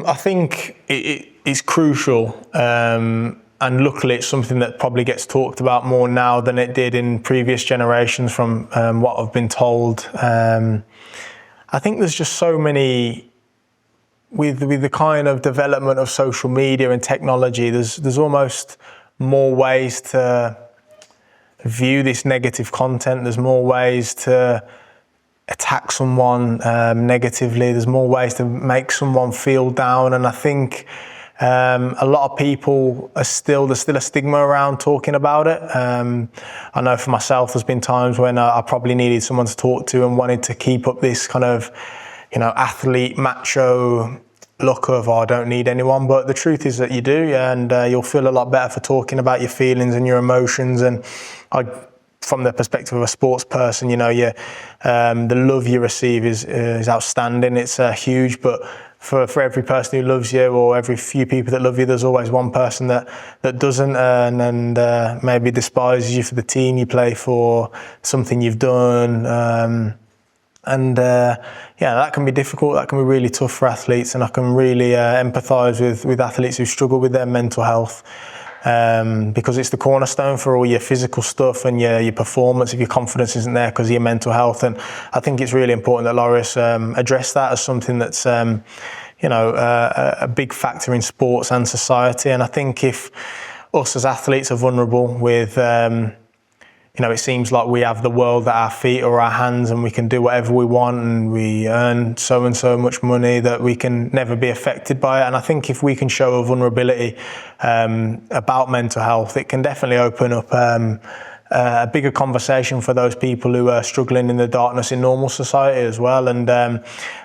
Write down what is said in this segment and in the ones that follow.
I think it's crucial, and luckily it's something that probably gets talked about more now than it did in previous generations from what I've been told. I think there's just so many, with the kind of development of social media and technology, there's almost more ways to view this negative content. There's more ways to attack someone negatively. There's more ways to make someone feel down. And I think a lot of people there's still a stigma around talking about it. I know for myself, there's been times when I probably needed someone to talk to and wanted to keep up this kind of, athlete, macho look of, I don't need anyone. But the truth is that you do, and you'll feel a lot better for talking about your feelings and your emotions. And from the perspective of a sports person, the love you receive is outstanding. It's huge, but for every person who loves you, or every few people that love you, there's always one person that doesn't, and maybe despises you for the team you play for, something you've done. That can be difficult. That can be really tough for athletes, and I can really empathise with athletes who struggle with their mental health, because it's the cornerstone for all your physical stuff and your performance if your confidence isn't there because of your mental health. And I think it's really important that Laureus address that as something that's a big factor in sports and society. And I think if us as athletes are vulnerable with it seems like we have the world at our feet or our hands, and we can do whatever we want, and we earn so and so much money that we can never be affected by it. And I think if we can show a vulnerability about mental health, it can definitely open up a bigger conversation for those people who are struggling in the darkness in normal society as well. And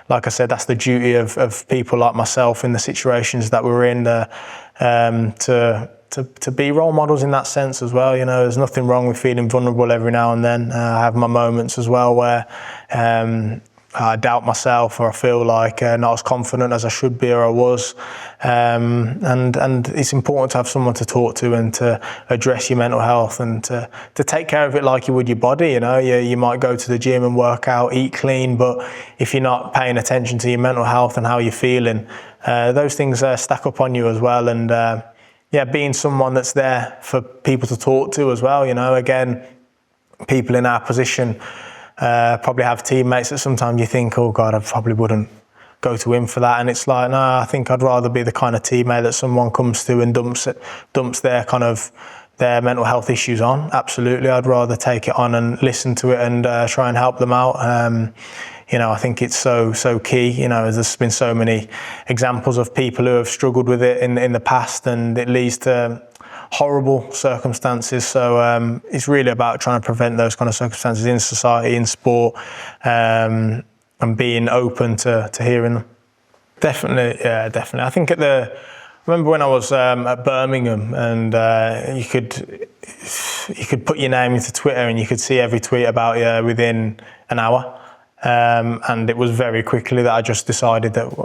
like I said, that's the duty of people like myself in the situations that we're in, to be role models in that sense as well. There's nothing wrong with feeling vulnerable every now and then. I have my moments as well where I doubt myself, or I feel like not as confident as I should be or I was. And it's important to have someone to talk to and to address your mental health, and to take care of it like you would your body. You might go to the gym and work out, eat clean, but if you're not paying attention to your mental health and how you're feeling, those things stack up on you as well. And being someone that's there for people to talk to as well. Again, people in our position probably have teammates that sometimes you think, oh God, I probably wouldn't go to him for that. And it's like, no, I think I'd rather be the kind of teammate that someone comes to and dumps their kind of their mental health issues on. Absolutely, I'd rather take it on and listen to it and try and help them out. I think it's so key. There's been so many examples of people who have struggled with it in the past, and it leads to horrible circumstances. So it's really about trying to prevent those kind of circumstances in society, in sport, and being open to hearing them. Definitely. I think I remember when I was at Birmingham, and you could put your name into Twitter and you could see every tweet about you within an hour. And it was very quickly that I just decided that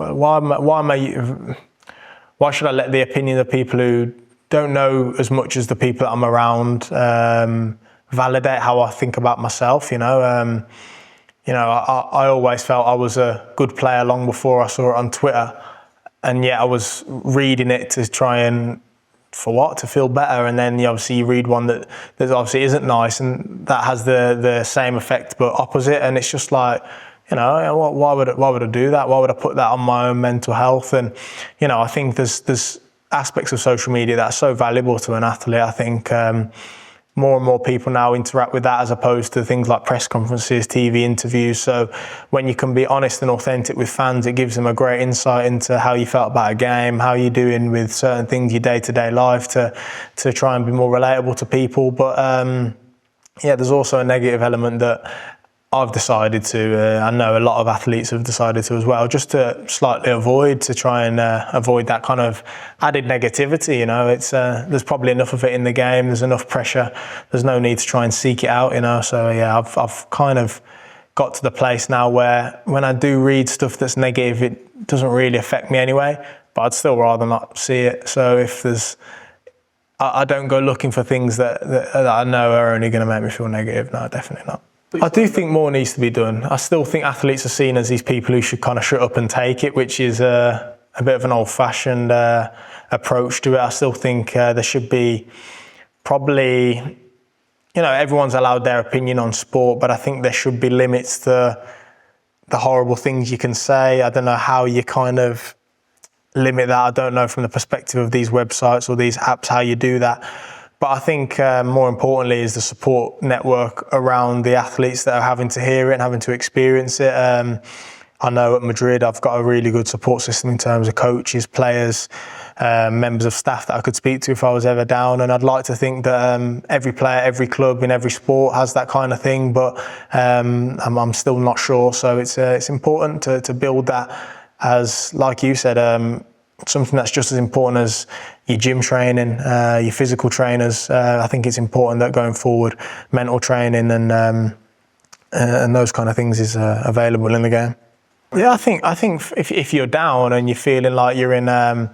why should I let the opinion of people who don't know as much as the people that I'm around validate how I think about myself. I always felt I was a good player long before I saw it on Twitter, and yet I was reading it to try and to feel better. And then you read one that obviously isn't nice, and that has the same effect but opposite. And it's just like, why would I do that? Why would I put that on my own mental health? And I think there's aspects of social media that are so valuable to an athlete. I think more and more people now interact with that, as opposed to things like press conferences, TV interviews. So when you can be honest and authentic with fans, it gives them a great insight into how you felt about a game, how you're doing with certain things, your day-to-day life, to try and be more relatable to people. But there's also a negative element that I've decided to, I know a lot of athletes have decided to as well, just to slightly avoid, to try and avoid that kind of added negativity. It's there's probably enough of it in the game. There's enough pressure. There's no need to try and seek it out. So I've kind of got to the place now where when I do read stuff that's negative, it doesn't really affect me anyway. But I'd still rather not see it. So if there's, I don't go looking for things that I know are only going to make me feel negative. No, definitely not. I do think more needs to be done. I still think athletes are seen as these people who should kind of shut up and take it, which is a bit of an old-fashioned approach to it. I still think there should be probably, everyone's allowed their opinion on sport, but I think there should be limits to the horrible things you can say. I don't know how you kind of limit that. I don't know from the perspective of these websites or these apps how you do that. But I think more importantly is the support network around the athletes that are having to hear it and having to experience it. I know at Madrid I've got a really good support system in terms of coaches, players, members of staff that I could speak to if I was ever down. And I'd like to think that every player, every club in every sport has that kind of thing, but I'm still not sure. So it's important to build that as, like you said, something that's just as important as your gym training, your physical trainers. I think it's important that going forward, mental training and those kind of things is available in the game. Yeah, I think if you're down and you're feeling like you're in a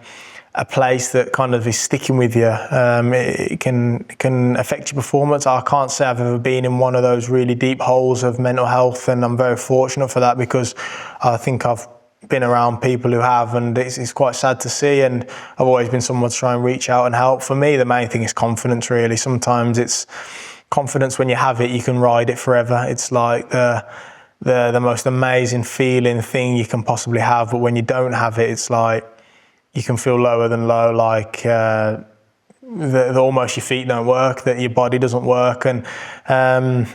place that kind of is sticking with you, it can affect your performance. I can't say I've ever been in one of those really deep holes of mental health, and I'm very fortunate for that because I think I've been around people who have, and it's quite sad to see, and I've always been someone to try and reach out and help. For me, the main thing is confidence, really. Sometimes it's confidence. When you have it, you can ride it forever. It's like the most amazing feeling thing you can possibly have, but when you don't have it, it's like you can feel lower than low, like almost your feet don't work, that your body doesn't work. And I'm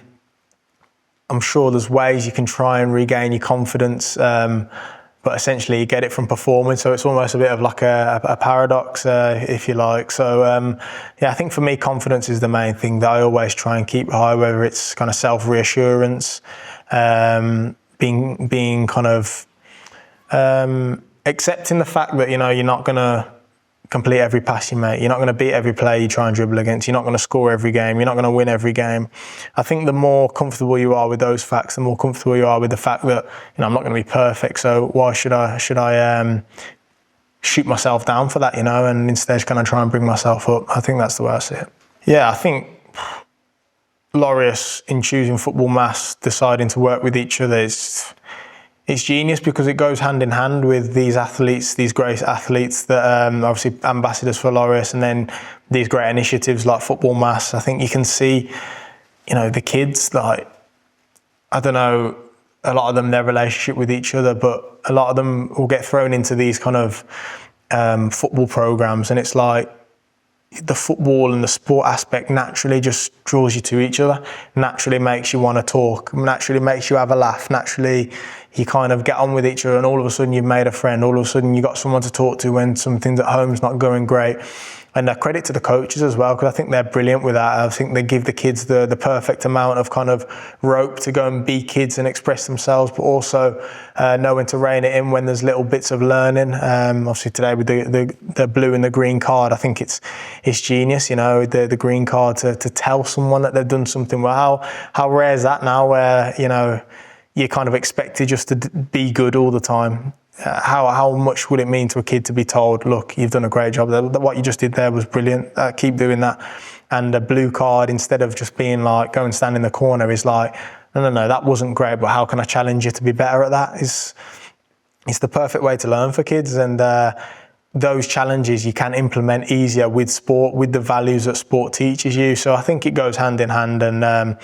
sure there's ways you can try and regain your confidence, but essentially you get it from performing, so it's almost a bit of like a paradox, if you like. So yeah, I think for me, confidence is the main thing that I always try and keep high, whether it's kind of self-reassurance, being kind of accepting the fact that, you're not going to complete every pass you make. You're not going to beat every player you try and dribble against. You're not going to score every game. You're not going to win every game. I think the more comfortable you are with those facts, the more comfortable you are with the fact that, I'm not going to be perfect. So why should I shoot myself down for that, and instead kind of try and bring myself up? I think that's the way I see it. Yeah, I think Laureus, in choosing Football Mass, deciding to work with each other, it's genius because it goes hand in hand with these athletes, these great athletes that obviously ambassadors for Laureus, and then these great initiatives like Football Mass. I think you can see, the kids, like, I don't know, a lot of them, their relationship with each other, but a lot of them will get thrown into these kind of football programs, and it's like, the football and the sport aspect naturally just draws you to each other, naturally makes you want to talk, naturally makes you have a laugh, naturally you kind of get on with each other, and all of a sudden you've made a friend, all of a sudden you've got someone to talk to when something at home's not going great. And credit to the coaches as well, because I think they're brilliant with that. I think they give the kids the perfect amount of kind of rope to go and be kids and express themselves, but also know when to rein it in when there's little bits of learning. Obviously today with the blue and the green card, I think it's genius, the green card to tell someone that they've done something well. How rare is that now where, you're kind of expected just to be good all the time? How much would it mean to a kid to be told, look, you've done a great job, what you just did there was brilliant, keep doing that? And a blue card, instead of just being like, go and stand in the corner, is like, no, that wasn't great, but how can I challenge you to be better at that? It's the perfect way to learn for kids, and those challenges you can implement easier with sport, with the values that sport teaches you. So I think it goes hand in hand, and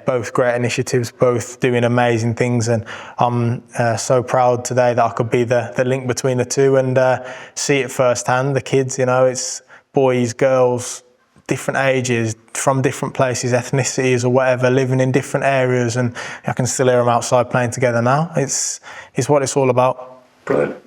both great initiatives, both doing amazing things, and I'm so proud today that I could be the link between the two and see it firsthand. The kids, it's boys, girls, different ages, from different places, ethnicities or whatever, living in different areas, and I can still hear them outside playing together now. It's what it's all about. Brilliant.